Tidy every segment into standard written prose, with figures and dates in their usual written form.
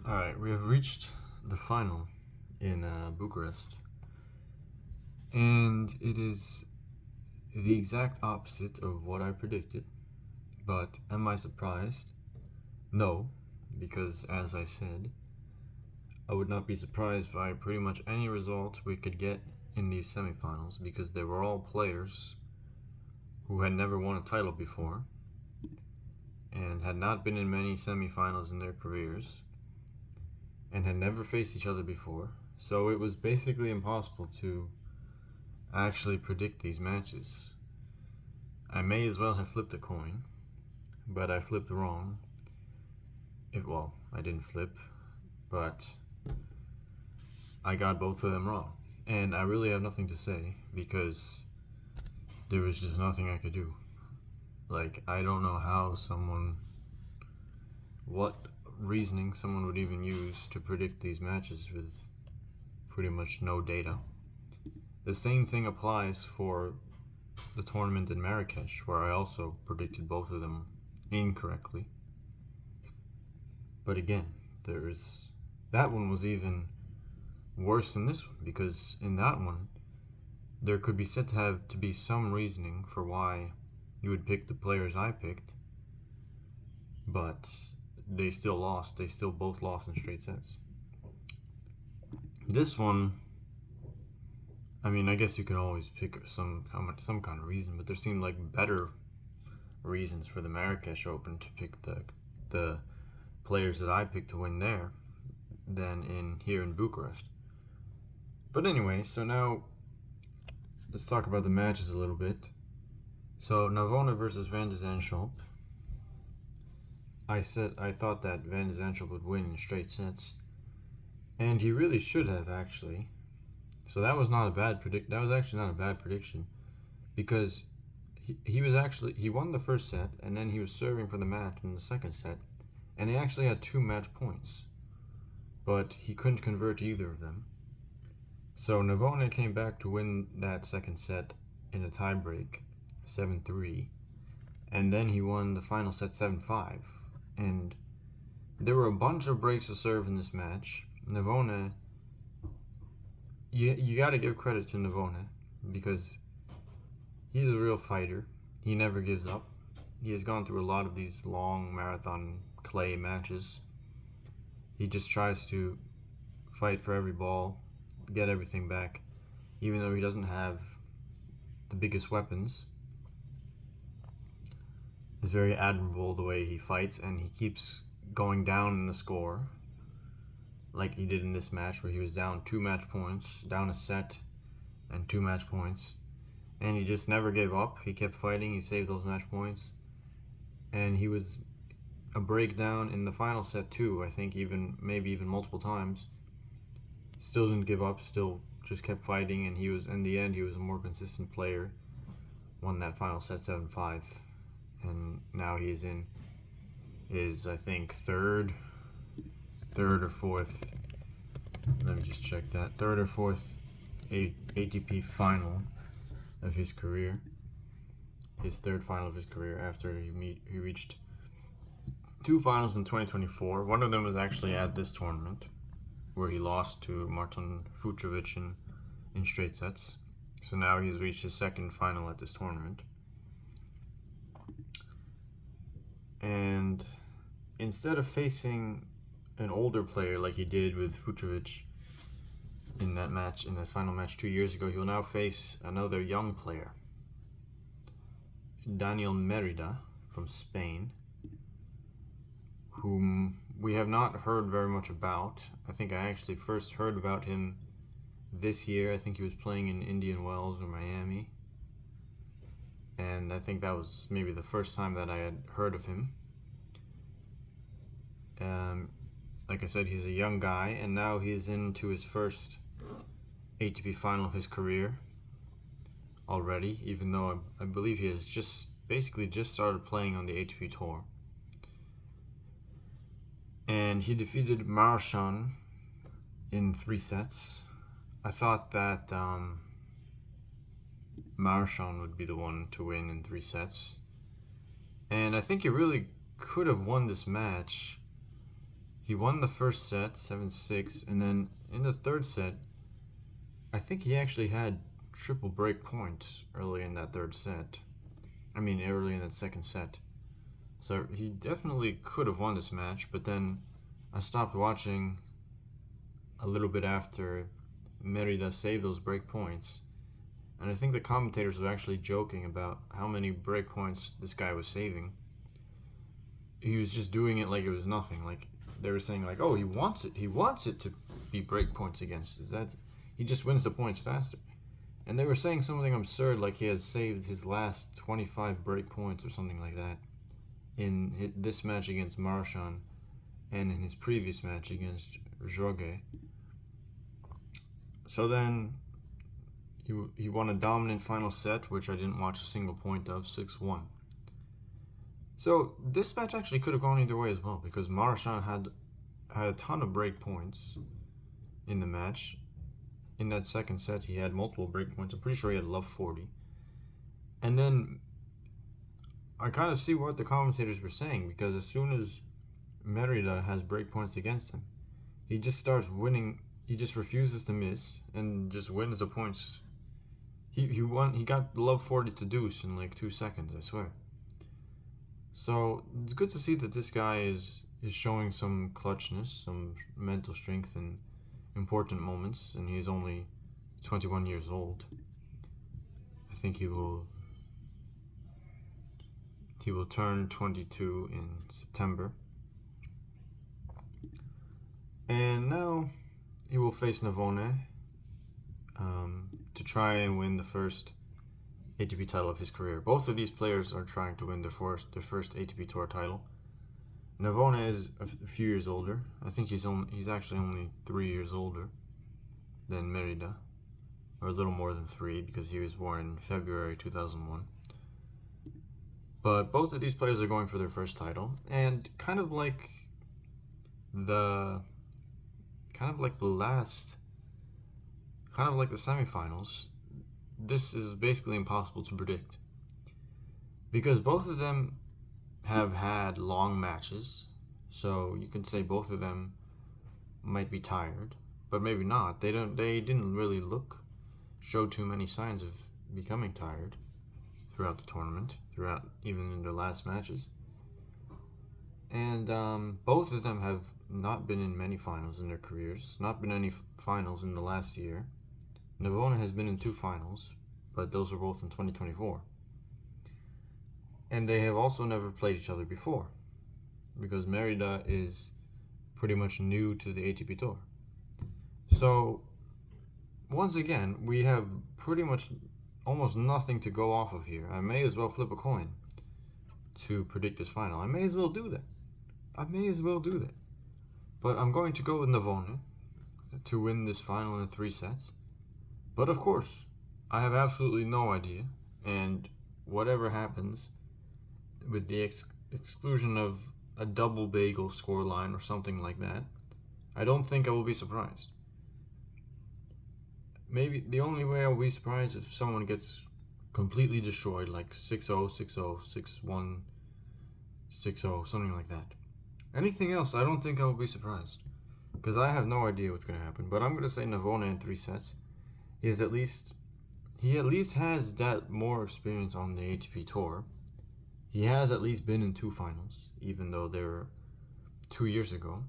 Alright, we have reached the final in Bucharest, and it is the exact opposite of what I predicted. But am I surprised? No, because as I said, I would not be surprised by pretty much any result we could get in these semifinals because they were all players who had never won a title before and had not been in many semifinals in their careers and had never faced each other before, so it was basically impossible to actually predict these matches. I may as well have flipped a coin, but I flipped wrong. Well, I didn't flip, but I got both of them wrong. And I really have nothing to say because there was just nothing I could do. Like, I don't know how what reasoning someone would even use to predict these matches with pretty much no data. The same thing applies for the tournament in Marrakesh, where I also predicted both of them incorrectly. But again, that one was even worse than this one, because in that one, there could be said to have to be some reasoning for why you would pick the players I picked, but they still lost. They still both lost in straight sets. This one, I mean, I guess you could always pick some kind of reason, but there seemed like better reasons for the Marrakesh Open to pick the players that I picked to win there than here in Bucharest. But anyway, so now let's talk about the matches a little bit. So Navone versus Van de Zandschulp. I thought that Van de Zandschulp would win in straight sets, and he really should have actually. So that was not a bad That was actually not a bad prediction, because he won the first set, and then he was serving for the match in the second set, and he actually had 2 match points, but he couldn't convert either of them. So Navone came back to win that second set in a tiebreak, 7-3, and then he won the final set 7-5. And there were a bunch of breaks to serve in this match. Navone, you got to give credit to Navone because he's a real fighter. He never gives up. He has gone through a lot of these long marathon clay matches. He just tries to fight for every ball, get everything back, even though he doesn't have the biggest weapons. It's very admirable the way he fights, and he keeps going down in the score, like he did in this match where he was down 2 match points, down a set and 2 match points, and he just never gave up. He kept fighting. He saved those match points, and he was a breakdown in the final set too. I think maybe even multiple times. Still didn't give up. Still just kept fighting, and in the end he was a more consistent player. Won that final set 7-5, and now he's in his, I think, third or fourth. Let me just check that. Third or fourth ATP final of his career. His third final of his career after he reached 2 finals in 2024. One of them was actually at this tournament, where he lost to Martin Fucsovics in straight sets. So now he's reached his second final at this tournament. And instead of facing an older player like he did with Fucsovics in that final match 2 years ago, he will now face another young player, Daniel Mérida from Spain, whom we have not heard very much about. I think I actually first heard about him this year. I think he was playing in Indian Wells or Miami, and I think that was maybe the first time that I had heard of him. Like I said, he's a young guy, and now he's into his first ATP final of his career already, even though I believe he has basically just started playing on the ATP Tour. And he defeated Marchand in 3 sets. I thought that Marchand would be the one to win in 3 sets. And I think he really could have won this match. he won the first set 7-6, and then in the third set, I think he actually had triple break points early in that third set. Early in that second set. So he definitely could have won this match, but then I stopped watching a little bit after Mérida saved those break points. And I think the commentators were actually joking about how many break points this guy was saving. He was just doing it like it was nothing. Like they were saying, like, oh, he wants it to be break points against us. He just wins the points faster. And they were saying something absurd, like he had saved his last 25 break points or something like that in this match against Marchand and in his previous match against Jorge. So then he won a dominant final set, which I didn't watch a single point of, 6-1. So this match actually could have gone either way as well, because Marchand had a ton of break points in the match. In that second set, he had multiple break points. I'm pretty sure he had love 40. And then I kind of see what the commentators were saying, because as soon as Mérida has break points against him, he just starts winning. He just refuses to miss and just wins the points. He got love 40 to deuce in like 2 seconds, I swear. So it's good to see that this guy is showing some clutchness, some mental strength in important moments, and he's only 21 years old. I think he will turn 22 in September. And now he will face Navone to try and win the first ATP title of his career. Both of these players are trying to win their first ATP Tour title. Navone is a few years older. I think he's actually only 3 years older than Mérida, or a little more than 3, because he was born in February 2001. But both of these players are going for their first title, and kind of like the semifinals, this is basically impossible to predict, because both of them have had long matches, so you can say both of them might be tired, but maybe not. They didn't really show too many signs of becoming tired throughout the tournament, even in their last matches. And both of them have not been in many finals in their careers, not been any finals in the last year. Navone has been in 2 finals, but those were both in 2024. And they have also never played each other before, because Mérida is pretty much new to the ATP Tour. So, once again, we have pretty much almost nothing to go off of here. I may as well flip a coin to predict this final. I may as well do that. But I'm going to go with Navone to win this final in 3 sets. But of course, I have absolutely no idea, and whatever happens, with the exclusion of a double bagel scoreline or something like that, I don't think I will be surprised. Maybe the only way I will be surprised if someone gets completely destroyed, like 6-0, 6-0, 6-1, 6-0, something like that. Anything else, I don't think I will be surprised, because I have no idea what's going to happen. But I'm going to say Navone in 3 sets. He at least has that more experience on the ATP Tour. He has at least been in 2 finals, even though they were 2 years ago.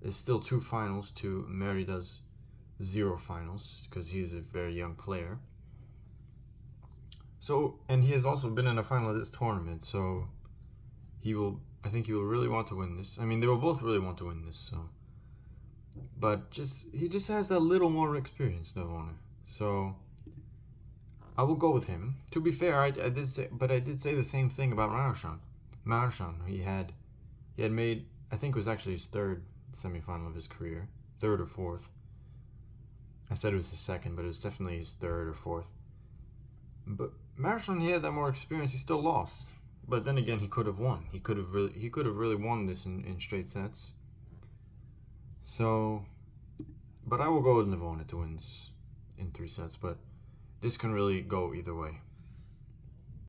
It's still 2 finals to Mérida's 0 finals, because he's a very young player. So, and he has also been in a final of this tournament, so I think he will really want to win this. They will both really want to win this, so. But he just has a little more experience, Navone. So I will go with him. To be fair, I did say the same thing about Marchand. He had made, I think it was actually his 3rd semifinal of his career, 3rd or 4th. I said it was his 2nd, but it was definitely his 3rd or 4th. But Marchand, he had that more experience. He still lost, but then again, he could have won. He could have really won this in straight sets. So, but I will go with Navone to win in 3 sets. But this can really go either way.